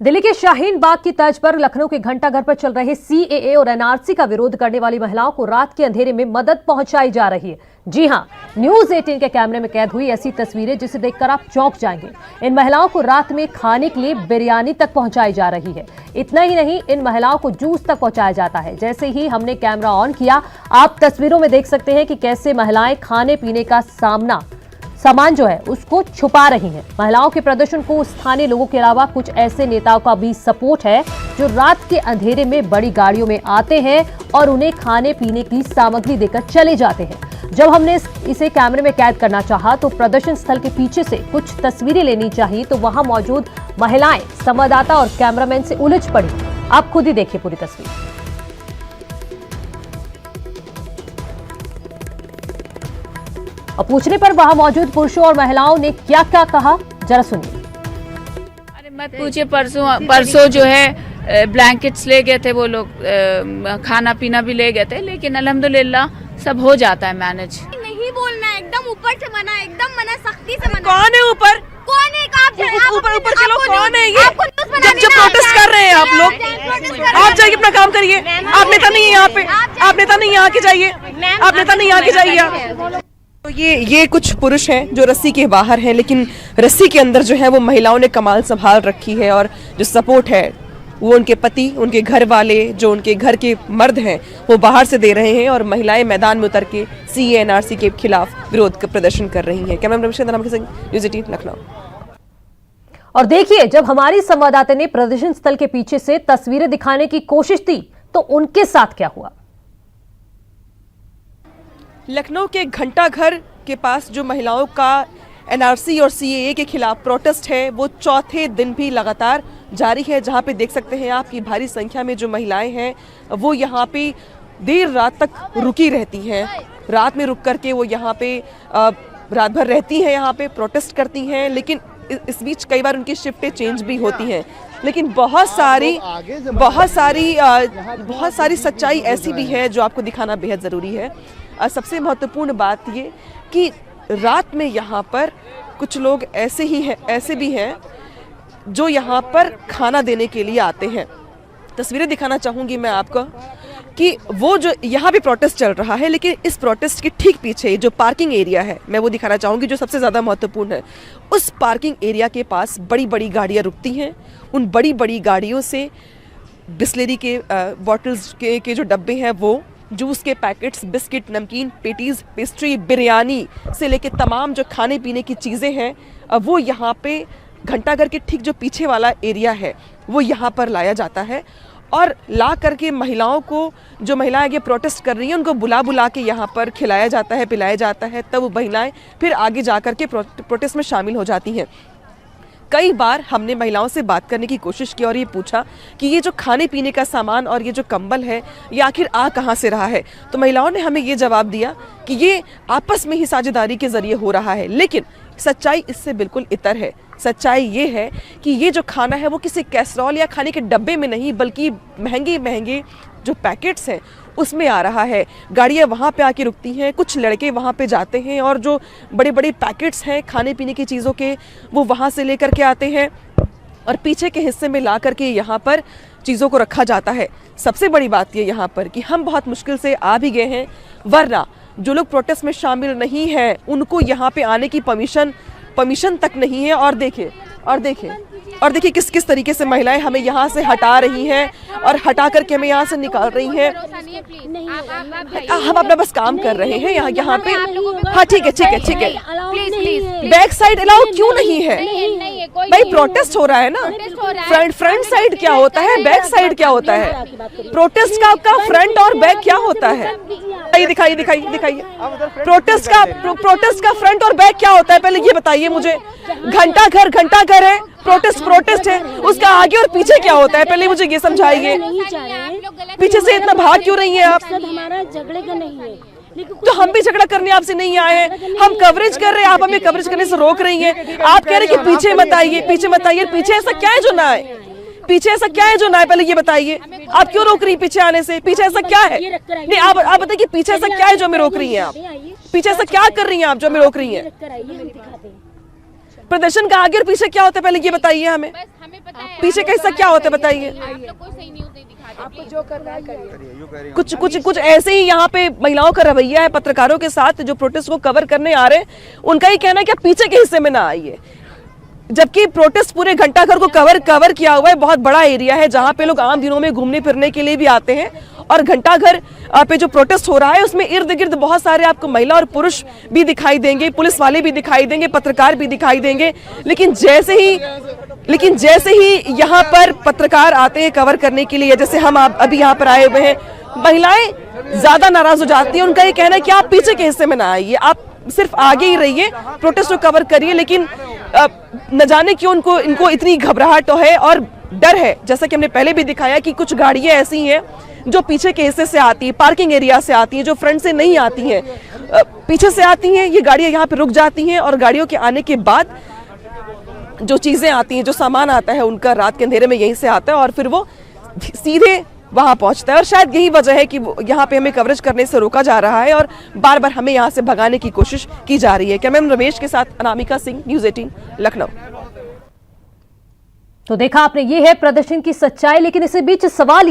दिल्ली के शाहीन बाग की तर्ज पर लखनऊ के घंटाघर पर चल रहे सीएए और एनआरसी का विरोध करने वाली महिलाओं को रात के अंधेरे में मदद पहुंचाई जा रही है। जी हां, न्यूज 18 के कैमरे में कैद हुई ऐसी तस्वीरें जिसे देखकर आप चौंक जाएंगे। इन महिलाओं को रात में खाने के लिए बिरयानी तक पहुंचाई जा रही है। इतना ही नहीं, इन महिलाओं को जूस तक पहुंचाया जाता है। जैसे ही हमने कैमरा ऑन किया, आप तस्वीरों में देख सकते हैं कि कैसे महिलाएं खाने पीने का सामान जो है उसको छुपा रही हैं। महिलाओं के प्रदर्शन को स्थानीय लोगों के अलावा कुछ ऐसे नेताओं का भी सपोर्ट है जो रात के अंधेरे में बड़ी गाड़ियों में आते हैं और उन्हें खाने पीने की सामग्री देकर चले जाते हैं। जब हमने इसे कैमरे में कैद करना चाहा तो प्रदर्शन स्थल के पीछे से कुछ तस्वीरें लेनी चाहिए तो वहां मौजूद महिलाएं संवाददाता और कैमरामैन से उलझ पड़ी। आप खुद ही देखिए पूरी तस्वीर। और पूछने पर वहां मौजूद पुरुषों और महिलाओं ने क्या क्या कहा, जरा सुनिए। अरे मत पूछिए, परसों जो है ब्लैंकेट्स ले गए थे वो लोग, खाना पीना भी ले गए थे, लेकिन अल्हम्दुलिल्लाह सब हो जाता है मैनेज। नहीं बोलना है, एकदम ऊपर से मना, एकदम मना, सख्ती से मना। कौन है ऊपर? कौन है? ऊपर के लोग कौन है ये? जब प्रोटेस्ट कर रहे हैं आप लोग, आप जाइए अपना काम करिए। आप नेता नहीं है यहाँ पे, आप नेता नहीं यहाँ के जाइए, आप नेता नहीं यहाँ के जाइए। तो ये कुछ पुरुष हैं जो रस्सी के बाहर हैं, लेकिन रस्सी के अंदर जो है वो महिलाओं ने कमाल संभाल रखी है। और जो सपोर्ट है वो उनके पति, उनके घर वाले, जो उनके घर के मर्द हैं वो बाहर से दे रहे हैं और महिलाएं मैदान में उतर के सीएए एनआरसी के खिलाफ विरोध का प्रदर्शन कर रही हैं। कैमरामैन रविशंकर के संग न्यूज़ 18 लखनऊ। और देखिए, जब हमारी संवाददाता ने प्रदर्शन स्थल के पीछे से तस्वीरें दिखाने की कोशिश की तो उनके साथ क्या हुआ। लखनऊ के घंटाघर के पास जो महिलाओं का एनआरसी और सीएए के खिलाफ प्रोटेस्ट है वो चौथे दिन भी लगातार जारी है। जहां पे देख सकते हैं आप कि भारी संख्या में जो महिलाएं हैं वो यहाँ पे देर रात तक रुकी रहती हैं। रात में रुक करके वो यहाँ पे रात भर रहती हैं, यहाँ पे प्रोटेस्ट करती हैं। लेकिन इस बीच कई बार उनकी शिफ्टें चेंज भी होती हैं। लेकिन बहुत सारी सच्चाई ऐसी भी है जो आपको दिखाना बेहद ज़रूरी है। सबसे महत्वपूर्ण बात ये कि रात में यहाँ पर कुछ लोग ऐसे भी हैं जो यहाँ पर खाना देने के लिए आते हैं। तस्वीरें दिखाना चाहूँगी मैं आपको कि वो जो यहाँ भी प्रोटेस्ट चल रहा है, लेकिन इस प्रोटेस्ट के ठीक पीछे जो पार्किंग एरिया है मैं वो दिखाना चाहूँगी जो सबसे ज़्यादा महत्वपूर्ण है। उस पार्किंग एरिया के पास बड़ी बड़ी गाड़ियाँ रुकती हैं। उन बड़ी बड़ी गाड़ियों से बिस्लेरी के बॉटल्स के जो डब्बे हैं, वो जूस के पैकेट्स, बिस्किट, नमकीन, पेटीज, पेस्ट्री, बिरयानी से लेके तमाम जो खाने पीने की चीज़ें हैं वो यहाँ पे घंटाघर के ठीक जो पीछे वाला एरिया है वो यहाँ पर लाया जाता है। और ला करके महिलाओं को, जो महिलाएं आगे प्रोटेस्ट कर रही हैं, उनको बुला के यहाँ पर खिलाया जाता है, पिलाया जाता है। तब वो महिलाएं फिर आगे जा कर के प्रोटेस्ट में शामिल हो जाती हैं। कई बार हमने महिलाओं से बात करने की कोशिश की और ये पूछा कि ये जो खाने पीने का सामान और ये जो कंबल है ये आखिर आ कहाँ से रहा है। तो महिलाओं ने हमें ये जवाब दिया कि ये आपस में ही साझेदारी के ज़रिए हो रहा है। लेकिन सच्चाई इससे बिल्कुल इतर है। सच्चाई ये है कि ये जो खाना है वो किसी कैसरोल या खाने के डब्बे में नहीं, बल्कि महंगे जो पैकेट्स हैं उसमें आ रहा है। गाड़ियाँ वहाँ पे आके रुकती हैं, कुछ लड़के वहाँ पे जाते हैं और जो बड़े बड़े पैकेट्स हैं खाने पीने की चीज़ों के वो वहाँ से लेकर के आते हैं और पीछे के हिस्से में ला करके यहाँ पर चीज़ों को रखा जाता है। सबसे बड़ी बात ये यहाँ पर कि हम बहुत मुश्किल से आ भी गए हैं, वरना जो लोग प्रोटेस्ट में शामिल नहीं हैं उनको यहाँ पे आने की परमिशन तक नहीं है। और देखिए किस तरीके से महिलाएं हमें यहाँ से हटा रही हैं और हटा करके हमें यहाँ से निकाल रही हैं। हम अपना बस काम कर रहे हैं यहाँ पे। हाँ ठीक है, बैक साइड अलाउ क्यों नहीं है भाई? प्रोटेस्ट हो रहा है ना। फ्रंट साइड क्या होता है, बैक साइड क्या होता है? प्रोटेस्ट का फ्रंट और बैक क्या होता है? दिखाइए प्रोटेस्ट का फ्रंट और बैक क्या होता है, पहले ये बताइए मुझे। घंटाघर है, प्रोटेस्ट है, उसका आगे और पीछे क्या होता है, पहले मुझे ये समझाइए। पीछे से इतना भाग क्यों रही हैं आप? हमारा झगड़े का नहीं है, तो हम भी झगड़ा करने आपसे नहीं आए हैं। हम कवरेज कर रहे हैं, आप हमें कवरेज करने से रोक रही हैं। आप कह रहे हैं कि पीछे मत आइए। पीछे ऐसा क्या है जो ना आए? पहले ये बताइए, आप क्यों रोक रही पीछे आने से? पीछे ऐसा क्या है? नहीं, आप बताइए कि पीछे ऐसा क्या है जो हमें रोक रही हैं? आप पीछे ऐसा क्या कर रही हैं आप जो हमें रोक रही हैं? प्रदर्शन का आगे और पीछे क्या होता है पहले ये बताइए हमें, पीछे का हिस्सा क्या होता है बताइए। कुछ कुछ कुछ ऐसे ही यहाँ पे महिलाओं का रवैया है पत्रकारों के साथ जो प्रोटेस्ट को कवर करने आ रहे हैं, उनका ही कहना है कि आप पीछे के हिस्से में ना आइए, जबकि प्रोटेस्ट पूरे घंटाघर को कवर किया हुआ है। बहुत बड़ा एरिया है जहाँ पे लोग आम दिनों में घूमने फिरने के लिए भी आते हैं, और घंटाघर पे जो प्रोटेस्ट हो रहा है उसमें इर्द गिर्द बहुत सारे आपको महिला और पुरुष भी दिखाई देंगे, पुलिस वाले भी दिखाई देंगे, पत्रकार भी दिखाई देंगे। लेकिन जैसे ही यहाँ पर पत्रकार आते हैं कवर करने के लिए, जैसे हम अभी यहाँ पर आए हुए हैं, महिलाएं ज्यादा नाराज हो जाती हैं। उनका ये कहना है कि आप पीछे के हिस्से में ना आइए, आप सिर्फ आगे ही रहिए, प्रोटेस्ट को कवर करिए। लेकिन न जाने क्यों इनको इतनी घबराहट है और डर है। जैसा कि हमने पहले भी दिखाया कि कुछ गाड़ियां ऐसी हैं जो पीछे के हिस्से से आती है, पार्किंग एरिया से आती हैं, जो फ्रंट से नहीं आती हैं, पीछे से आती हैं। ये गाड़ियां यहाँ पे रुक जाती हैं और गाड़ियों के आने के बाद जो चीजें आती हैं, जो सामान आता है उनका रात के अंधेरे में यहीं से आता है और फिर वो सीधे वहां पहुंचता है। और शायद यही वजह है कि यहाँ पे हमें कवरेज करने से रोका जा रहा है और बार बार हमें यहाँ से भगाने की कोशिश की जा रही है। कैमरामैन रमेश के साथ अनामिका सिंह, न्यूज़ 18 लखनऊ। तो देखा आपने, ये है प्रदर्शन की सच्चाई। लेकिन इसी बीच सवाल